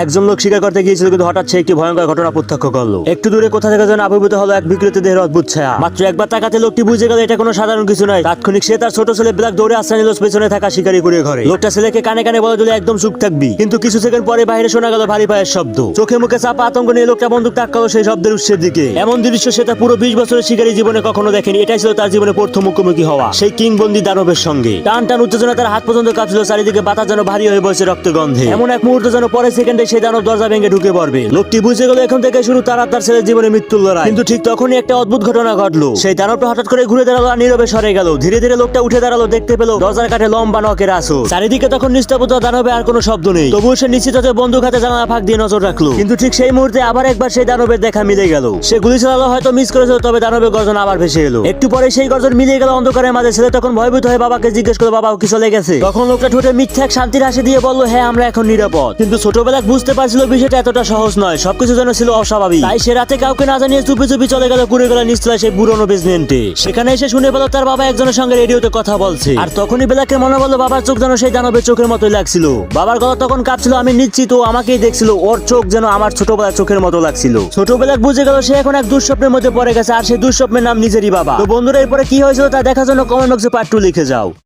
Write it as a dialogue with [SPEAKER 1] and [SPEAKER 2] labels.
[SPEAKER 1] একজন লোক শিকার করতে গিয়েছিল, কিন্তু হঠাৎ সে একটি ভয়ঙ্কর ঘটনা প্রত্যক্ষ করলো। একটু দূরে কোথা থেকে যেন আবির্ভূত হলো এক বিকৃত দেহের অদ্ভুত ছায়া। মাত্র একবার তাকাতে লোকটি বুঝে গেল এটা কোনো সাধারণ কিছু নয়। তাৎক্ষণিক সে তার ছোট ছেলে ব্ল্যাক দৌড়ে আশ্রয় নিল পেছনে থাকা শিকারি করে ঘরে। লোকটা ছেলেকে কানে কানে বলে দিল একদম চুপ থাকবি, কিন্তু কিছু সেকেন্ড পরে বাইরে শোনা গেল ভারী পায়ের শব্দ। চোখে মুখে চাপা আতঙ্ক নিয়ে লোকটা বন্দুক তাকালো সেই শব্দের উৎসের দিকে। এমন দৃশ্য সে তার পুরো 20 বছরের শিকারী জীবনে কখনো দেখেনি। এটাই ছিল তার জীবনে প্রথম মুখোমুখি হওয়া সেই কিংবদন্তি দানবের সঙ্গে। টান টান উত্তেজনা তার হাত পর্যন্ত কাঁপছিল, চারিদিকে বাতাস যেন ভারী হয়ে বসে রক্তের গন্ধে। এমন এক মুহূর্ত যেন পরের সেকেন্ডে সেই দানব দরজা ভেঙে ঢুকে পড়বে। লোকটি বুঝে গেল এখন থেকে শুরু তার আর তার ছেলের জীবনে মৃত্যুর লড়াই। কিন্তু ঠিক তখনই একটা অদ্ভুত ঘটনা ঘটলো। সেই দানবটা হঠাৎ করে ঘুরে দাঁড়ালো আর নীরবে সরে গেল। ধীরে ধীরে লোকটা উঠে দাঁড়ালো, দেখতে পেল দরজার কাঠে লম্বা নখের আসো। চারিদিকে তখন নিস্তব্ধ, দানবে আর কোনো শব্দ নেই। তবুও সে নিশ্চিত হতে বন্দুক হাতে জানালা ফাঁক দিয়ে নজর রাখলো। কিন্তু ঠিক সেই মুহূর্তে আবার একবার সেই দানবের দেখা মিলে গেল। সে গুলি চালালো, হয়তো মিস করেছিল, তবে দানবের গর্জন আবার ভেসে এলো। একটু পরে সেই গর্জন মিলিয়ে গেল অন্ধকারের মাঝে। ছেলে তখন ভয়ভীত হয়ে বাবাকে জিজ্ঞেস করলো, বাবা কি চলে গেছে? তখন লোকটা ঠোঁটে মিথ্যা এক শান্তির হাসি দিয়ে বলল, হ্যাঁ আমরা এখন নিরাপদ। কিন্তু ছোটবেলায় বুঝতে পারছিল বিষয়টা এতটা সহজ নয়। সবকিছু যেন ছিল অস্বাভাবিক। তাই সে রাতে কাউকে না জানিয়ে চুপি চুপি চলে গেল কুড়ে গেল নিচতলায় সেই পুরনো বেসমেন্টে। সেখানে এসে শুনে পেল তার বাবা একজনের সঙ্গে রেডিওতে কথা বলছে। আর তখনই বেলাকের মনে বললো বাবার চোখ যেন সেই দানবের চোখের মতোই লাগছিল। বাবার গলা তখন কাঁপছিল, আমি নিশ্চিত ও আমাকেই দেখছিল। ওর চোখ যেন আমার ছোটবেলার চোখের মতো লাগছিল। ছোটবেলায় বুঝে গেল সে এখন এক দুঃস্বপ্নের মধ্যে পড়ে গেছে, আর সেই দুঃস্বপ্নের নাম নিজেরই বাবা। তো বন্ধুরা, এরপরে কি হয়েছিল তা দেখার জন্য কমেন্ট বক্সে পার্ট 2 লিখে যাও।